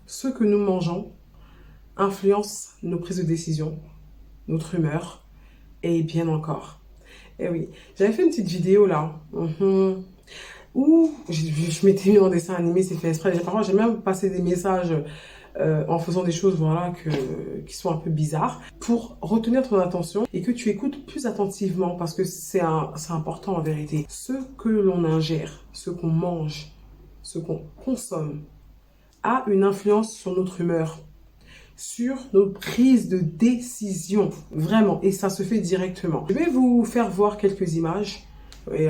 Ce que nous mangeons influence nos prises de décision, notre humeur et bien encore. Et oui, j'avais fait une petite vidéo là, où je m'étais mis en dessin animé, c'est fait exprès. Parfois, j'ai même passé des messages en faisant des choses voilà, qui sont un peu bizarres pour retenir ton attention et que tu écoutes plus attentivement parce que c'est important en vérité. Ce que l'on ingère, ce qu'on mange, ce qu'on consomme a une influence sur notre humeur, sur nos prises de décision, vraiment, et ça se fait directement. Je vais vous faire voir quelques images et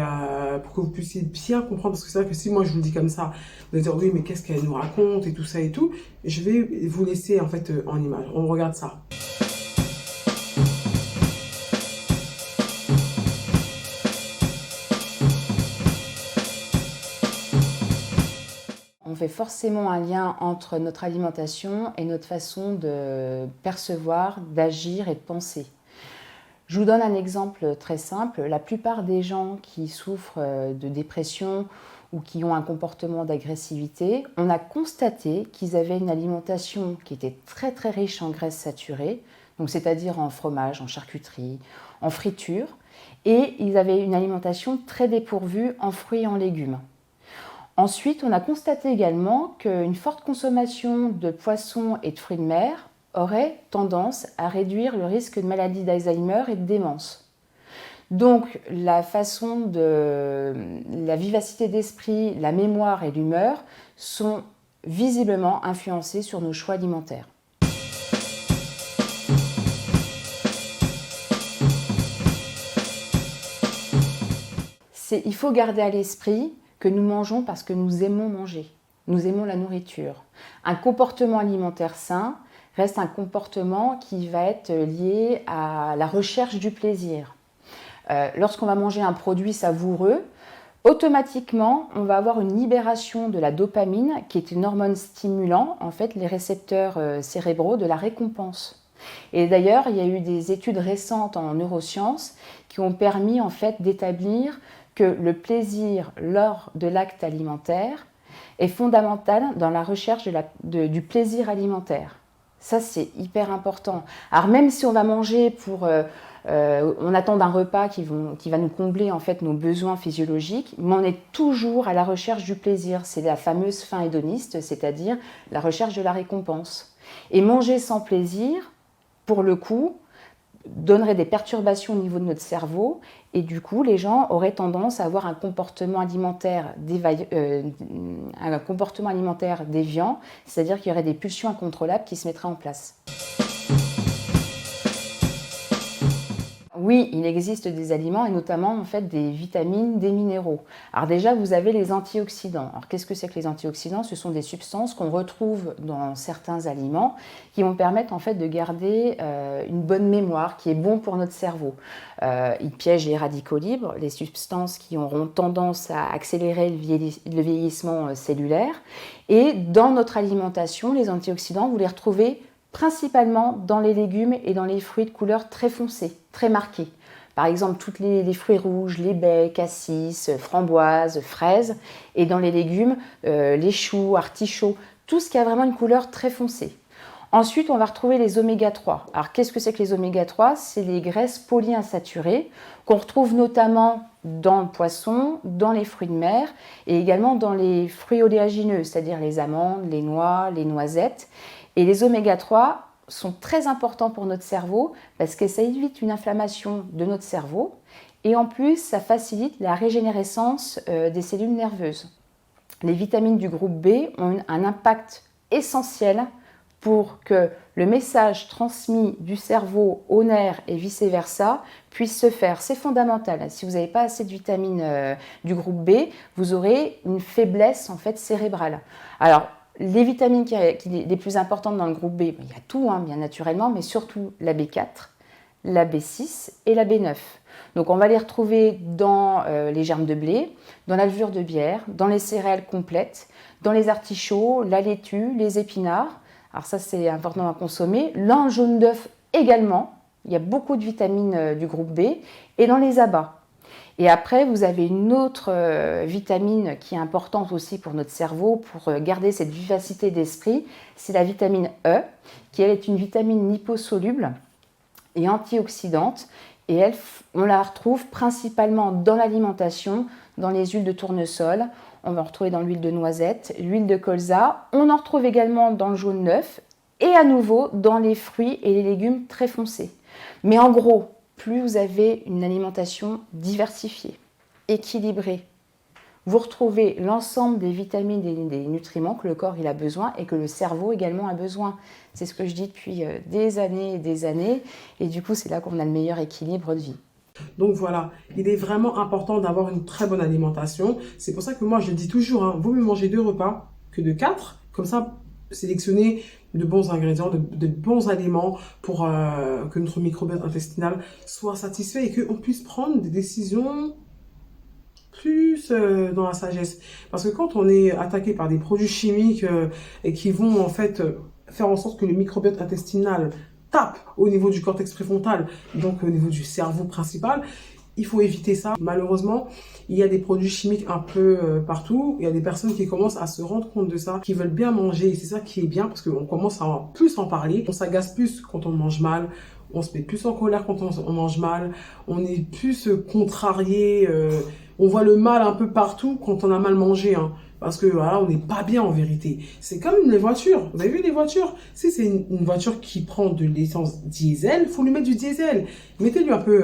pour que vous puissiez bien comprendre, parce que c'est vrai que si moi je vous le dis comme ça, vous allez dire oui mais qu'est-ce qu'elle nous raconte et tout ça et tout, je vais vous laisser en fait en image. On regarde ça. On fait forcément un lien entre notre alimentation et notre façon de percevoir, d'agir et de penser. Je vous donne un exemple très simple. La plupart des gens qui souffrent de dépression ou qui ont un comportement d'agressivité, on a constaté qu'ils avaient une alimentation qui était très très riche en graisses saturées, donc c'est-à-dire en fromage, en charcuterie, en friture, et ils avaient une alimentation très dépourvue en fruits et en légumes. Ensuite, on a constaté également qu'une forte consommation de poissons et de fruits de mer aurait tendance à réduire le risque de maladie d'Alzheimer et de démence. Donc, la vivacité d'esprit, la mémoire et l'humeur sont visiblement influencées sur nos choix alimentaires. Il faut garder à l'esprit que nous mangeons parce que nous aimons manger. Nous aimons la nourriture. Un comportement alimentaire sain reste un comportement qui va être lié à la recherche du plaisir. Lorsqu'on va manger un produit savoureux, automatiquement, on va avoir une libération de la dopamine, qui est une hormone stimulant, en fait, les récepteurs cérébraux de la récompense. Et d'ailleurs, il y a eu des études récentes en neurosciences qui ont permis en fait d'établir que le plaisir lors de l'acte alimentaire est fondamental dans la recherche du plaisir alimentaire. Ça, c'est hyper important. Alors même si on va manger on attend d'un repas qui va nous combler en fait nos besoins physiologiques, mais on est toujours à la recherche du plaisir. C'est la fameuse faim hédoniste, c'est-à-dire la recherche de la récompense. Et manger sans plaisir, pour le coup, donnerait des perturbations au niveau de notre cerveau et du coup les gens auraient tendance à avoir un comportement alimentaire déviant, c'est-à-dire qu'il y aurait des pulsions incontrôlables qui se mettraient en place. Oui, il existe des aliments et notamment en fait des vitamines, des minéraux. Alors déjà, vous avez les antioxydants. Alors qu'est-ce que c'est que les antioxydants? Ce sont des substances qu'on retrouve dans certains aliments qui vont permettre en fait de garder une bonne mémoire, qui est bon pour notre cerveau. Ils piègent les radicaux libres, les substances qui auront tendance à accélérer le vieillissement cellulaire. Et dans notre alimentation, les antioxydants, vous les retrouvez principalement dans les légumes et dans les fruits de couleur très foncée, très marquée. Par exemple, tous les fruits rouges, les baies, cassis, framboises, fraises, et dans les légumes, les choux, artichauts, tout ce qui a vraiment une couleur très foncée. Ensuite, on va retrouver les oméga 3. Alors, qu'est-ce que c'est que les oméga 3? C'est les graisses polyinsaturées qu'on retrouve notamment dans le poisson, dans les fruits de mer et également dans les fruits oléagineux, c'est-à-dire les amandes, les noix, les noisettes. Et les oméga 3 sont très importants pour notre cerveau parce que ça évite une inflammation de notre cerveau et en plus ça facilite la régénérescence des cellules nerveuses. Les vitamines du groupe B ont un impact essentiel pour que le message transmis du cerveau au nerf et vice-versa puisse se faire. C'est fondamental. Si vous n'avez pas assez de vitamines du groupe B, vous aurez une faiblesse en fait cérébrale. Alors, les vitamines les plus importantes dans le groupe B, il y a tout, bien naturellement, mais surtout la B4, la B6 et la B9. Donc on va les retrouver dans les germes de blé, dans la levure de bière, dans les céréales complètes, dans les artichauts, la laitue, les épinards. Alors ça c'est important à consommer. Dans le jaune d'œuf également, il y a beaucoup de vitamines du groupe B et dans les abats. Et après, vous avez une autre vitamine qui est importante aussi pour notre cerveau, pour garder cette vivacité d'esprit, c'est la vitamine E, qui elle est une vitamine liposoluble et antioxydante. Et elle, on la retrouve principalement dans l'alimentation, dans les huiles de tournesol, on va en retrouver dans l'huile de noisette, l'huile de colza, on en retrouve également dans le jaune d'œuf et à nouveau dans les fruits et les légumes très foncés. Mais en gros, plus vous avez une alimentation diversifiée, équilibrée, vous retrouvez l'ensemble des vitamines et des nutriments que le corps il a besoin et que le cerveau également a besoin. C'est ce que je dis depuis des années et des années. Et du coup, c'est là qu'on a le meilleur équilibre de vie. Donc voilà, il est vraiment important d'avoir une très bonne alimentation. C'est pour ça que moi, je le dis toujours, hein, vaut mieux manger 2 repas que de 4. Comme ça, sélectionner de bons ingrédients, de bons aliments pour que notre microbiote intestinal soit satisfait et qu'on puisse prendre des décisions plus dans la sagesse. Parce que quand on est attaqué par des produits chimiques et qui vont en fait faire en sorte que le microbiote intestinal tape au niveau du cortex préfrontal, donc au niveau du cerveau principal, il faut éviter ça. Malheureusement, il y a des produits chimiques un peu partout. Il y a des personnes qui commencent à se rendre compte de ça, qui veulent bien manger. Et c'est ça qui est bien parce qu'on commence à plus en parler. On s'agace plus quand on mange mal. On se met plus en colère quand on mange mal. On est plus contrarié. On voit le mal un peu partout quand on a mal mangé. Hein. Parce que voilà, on n'est pas bien en vérité. C'est comme les voitures. Vous avez vu les voitures? Si c'est une voiture qui prend de l'essence diesel, il faut lui mettre du diesel. Mettez-lui un peu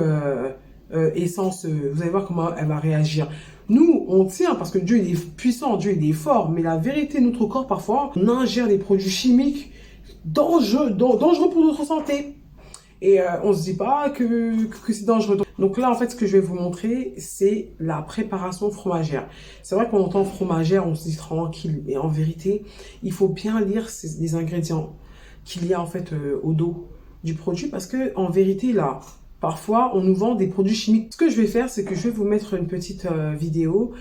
essence, vous allez voir comment elle va réagir. Nous, on tient parce que Dieu il est puissant, Dieu il est fort. Mais la vérité, notre corps, parfois, on ingère des produits chimiques dangereux pour notre santé. Et on se dit pas que c'est dangereux. Donc là, en fait, ce que je vais vous montrer, c'est la préparation fromagère. C'est vrai qu'on entend fromagère, on se dit tranquille. Mais en vérité, il faut bien lire les ingrédients qu'il y a en fait au dos du produit. Parce que en vérité, là, parfois, on nous vend des produits chimiques. Ce que je vais faire, c'est que je vais vous mettre une petite vidéo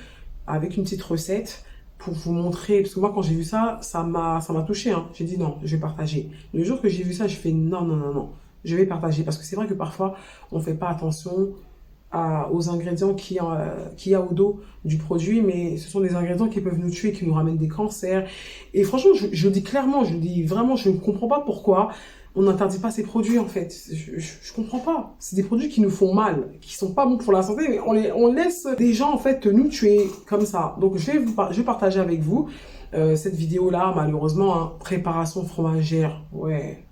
avec une petite recette pour vous montrer. Parce que moi, quand j'ai vu ça, ça m'a touché. Hein. J'ai dit non, je vais partager. Le jour que j'ai vu ça, je fais non, non, non, non. Je vais partager parce que c'est vrai que parfois, on ne fait pas attention aux ingrédients qu'il y a au dos du produit, mais ce sont des ingrédients qui peuvent nous tuer, qui nous ramènent des cancers. Et franchement, je le dis clairement, je le dis vraiment, je ne comprends pas pourquoi on n'interdit pas ces produits en fait. Je comprends pas. C'est des produits qui nous font mal, qui sont pas bons pour la santé, mais on laisse des gens en fait nous tuer comme ça. Donc je vais partager avec vous cette vidéo-là, malheureusement, hein, préparation fromagère, ouais.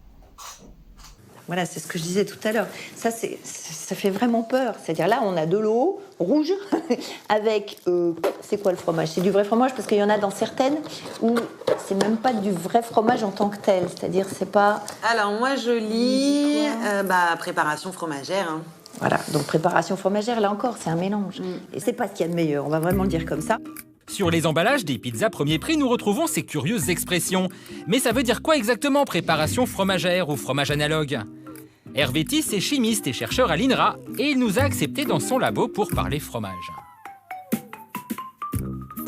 Voilà, c'est ce que je disais tout à l'heure. Ça fait vraiment peur. C'est-à-dire là, on a de l'eau rouge avec... c'est quoi le fromage? C'est du vrai fromage parce qu'il y en a dans certaines où c'est même pas du vrai fromage en tant que tel. C'est-à-dire c'est pas... Alors moi, je lis préparation fromagère. Hein. Voilà, donc préparation fromagère, là encore, c'est un mélange. Et c'est pas ce qu'il y a de meilleur, on va vraiment le dire comme ça. Sur les emballages des pizzas premier prix, nous retrouvons ces curieuses expressions. Mais ça veut dire quoi exactement préparation fromagère ou fromage analogue? Hervé Tiss est chimiste et chercheur à l'INRA et il nous a acceptés dans son labo pour parler fromage.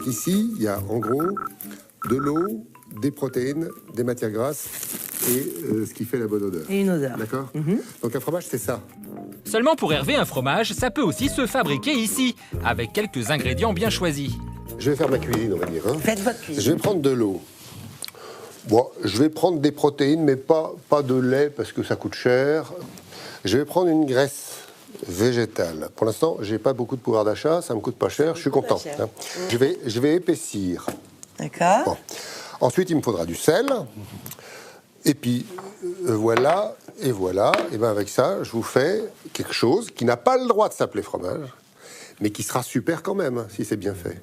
Ici, il y a en gros de l'eau, des protéines, des matières grasses et ce qui fait la bonne odeur. Et une odeur. D'accord. Donc un fromage, c'est ça. Seulement pour Hervé, un fromage, ça peut aussi se fabriquer ici, avec quelques ingrédients bien choisis. Je vais faire ma cuisine, on va dire. Hein. Faites votre cuisine. Je vais prendre de l'eau. Bon, je vais prendre des protéines, mais pas de lait parce que ça coûte cher. Je vais prendre une graisse végétale. Pour l'instant, j'ai pas beaucoup de pouvoir d'achat, ça me coûte pas cher, je suis content. Hein. Je vais épaissir. D'accord. Bon. Ensuite, il me faudra du sel. Et puis, voilà, et voilà. Et bien avec ça, je vous fais quelque chose qui n'a pas le droit de s'appeler fromage, mais qui sera super quand même, si c'est bien fait.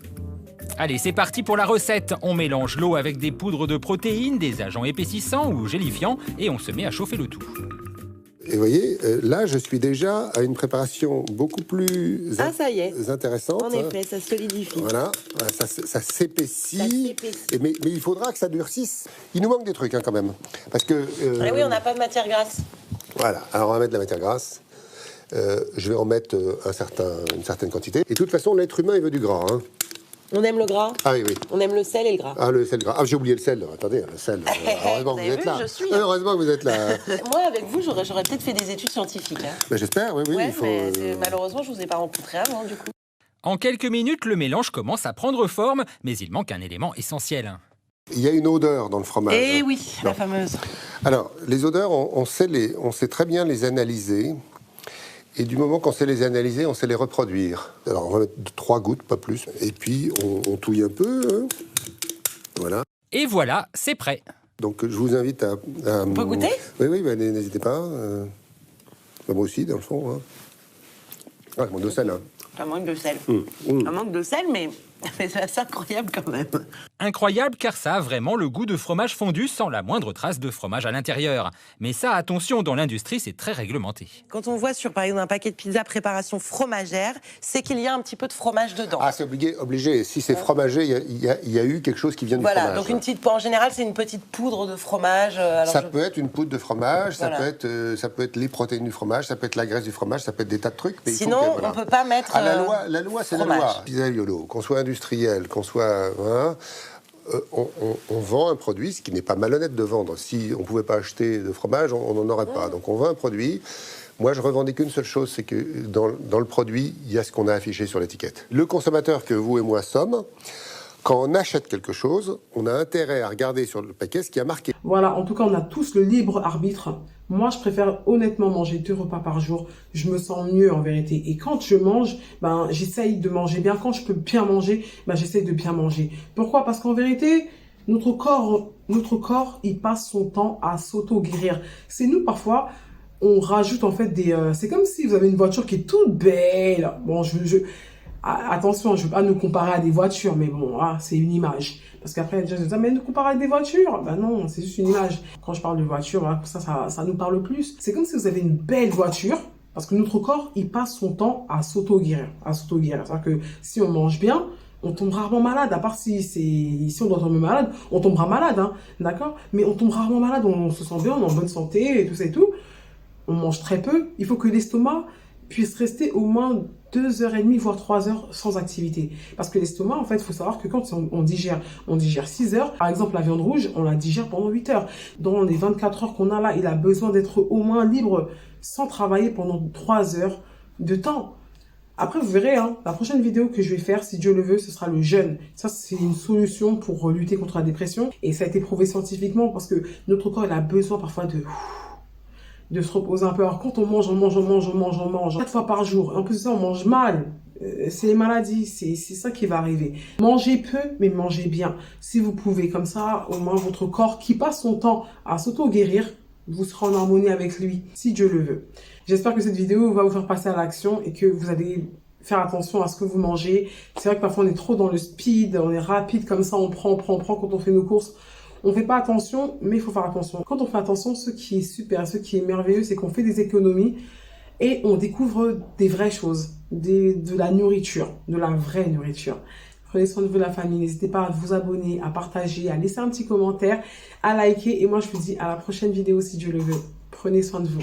Allez, c'est parti pour la recette. On mélange l'eau avec des poudres de protéines, des agents épaississants ou gélifiants, et on se met à chauffer le tout. Et vous voyez, là, je suis déjà à une préparation beaucoup plus ça y est. intéressante. En effet, ça solidifie. Voilà, ça s'épaissit. Mais il faudra que ça durcisse. Il nous manque des trucs quand même. Parce que... oui, on n'a pas de matière grasse. Voilà, alors on va mettre de la matière grasse. Je vais en mettre une certaine quantité. Et de toute façon, l'être humain, il veut du gras. Hein. On aime le gras, Ah oui, oui. on aime le sel et le gras. Ah, le sel gras. Ah, j'ai oublié le sel. Attendez, le sel. Heureusement que Vous vous avez êtes vu, là. je suis. Heureusement que vous êtes là. Moi, avec vous, j'aurais peut-être fait des études scientifiques. Hein. Ben, j'espère, oui, oui. Ouais, il faut, mais malheureusement, je vous ai pas rencontré avant, du coup. En quelques minutes, le mélange commence à prendre forme, mais il manque un élément essentiel. Il y a une odeur dans le fromage. Eh oui, Non. la fameuse. Alors, les odeurs, on sait très bien les analyser. Et du moment qu'on sait les analyser, on sait les reproduire. Alors, on va mettre 3 gouttes, pas plus. Et puis, on touille un peu. Hein. Voilà. Et voilà, c'est prêt. Donc, je vous invite à... On peut goûter ? Oui, oui, ben, n'hésitez pas. Moi aussi, dans le fond. Hein. Ah, mon de sel. Hein. Un manque de sel. Un manque de sel, mais c'est assez incroyable quand même. Incroyable car ça a vraiment le goût de fromage fondu sans la moindre trace de fromage à l'intérieur. Mais ça, attention, dans l'industrie, c'est très réglementé. Quand on voit sur, par exemple, un paquet de pizza préparation fromagère, c'est qu'il y a un petit peu de fromage dedans. Ah, c'est obligé. Si c'est fromagé, il y a eu quelque chose qui vient du Voilà, fromage. donc une petite, en général, c'est une petite poudre de fromage. Alors Ça peut être une poudre de fromage, Voilà. ça peut être les protéines du fromage, ça peut être la graisse du fromage, ça peut être des tas de trucs. Mais Sinon, il faut que, on peut pas mettre. Ah, la loi, c'est la fromage. loi. Pizza Yolo, qu'on soit industriel, qu'on soit... hein, on vend un produit, ce qui n'est pas malhonnête de vendre. Si on ne pouvait pas acheter de fromage, on n'en aurait pas. Donc on vend un produit. Moi, je revendique une seule chose, c'est que dans le produit, il y a ce qu'on a affiché sur l'étiquette. Le consommateur que vous et moi sommes, quand on achète quelque chose, on a intérêt à regarder sur le paquet ce qui a marqué. Voilà, en tout cas, on a tous le libre arbitre. Moi, je préfère honnêtement manger 2 repas par jour. Je me sens mieux en vérité. Et quand je mange, j'essaye de manger bien. Quand je peux bien manger, j'essaye de bien manger. Pourquoi? Parce qu'en vérité, notre corps, il passe son temps à s'auto-guérir. C'est nous, parfois, on rajoute en fait c'est comme si vous avez une voiture qui est toute belle. Bon, attention, je ne veux pas nous comparer à des voitures, mais bon, c'est une image. Parce qu'après, les gens se disent, mais nous comparer à des voitures? Ben non, c'est juste une image. Quand je parle de voiture, voilà, ça nous parle plus. C'est comme si vous avez une belle voiture, parce que notre corps, il passe son temps à s'auto-guérir. C'est-à-dire que si on mange bien, on tombe rarement malade, à part si on doit tomber malade, on tombera malade, hein, d'accord? Mais on tombe rarement malade, on se sent bien, on est en bonne santé, et tout ça et tout. On mange très peu. Il faut que l'estomac puisse rester au moins 2h30, voire 3 heures sans activité. Parce que l'estomac, en fait, il faut savoir que quand on digère 6 heures. Par exemple, la viande rouge, on la digère pendant 8 heures. Dans les 24 heures qu'on a là, il a besoin d'être au moins libre sans travailler pendant 3 heures de temps. Après, vous verrez, hein, la prochaine vidéo que je vais faire, si Dieu le veut, ce sera le jeûne. Ça, c'est une solution pour lutter contre la dépression. Et ça a été prouvé scientifiquement parce que notre corps, il a besoin parfois de se reposer un peu. Alors quand on mange 4 fois par jour, en plus de ça on mange mal, c'est les maladies, c'est ça qui va arriver. Mangez peu, mais mangez bien. Si vous pouvez, comme ça, au moins votre corps qui passe son temps à s'auto-guérir, vous serez en harmonie avec lui, si Dieu le veut. J'espère que cette vidéo va vous faire passer à l'action et que vous allez faire attention à ce que vous mangez. C'est vrai que parfois on est trop dans le speed, on est rapide comme ça, on prend quand on fait nos courses. On ne fait pas attention, mais il faut faire attention. Quand on fait attention, ce qui est super, ce qui est merveilleux, c'est qu'on fait des économies et on découvre des vraies choses, de la nourriture, de la vraie nourriture. Prenez soin de vous, la famille. N'hésitez pas à vous abonner, à partager, à laisser un petit commentaire, à liker. Et moi, je vous dis à la prochaine vidéo, si Dieu le veut. Prenez soin de vous.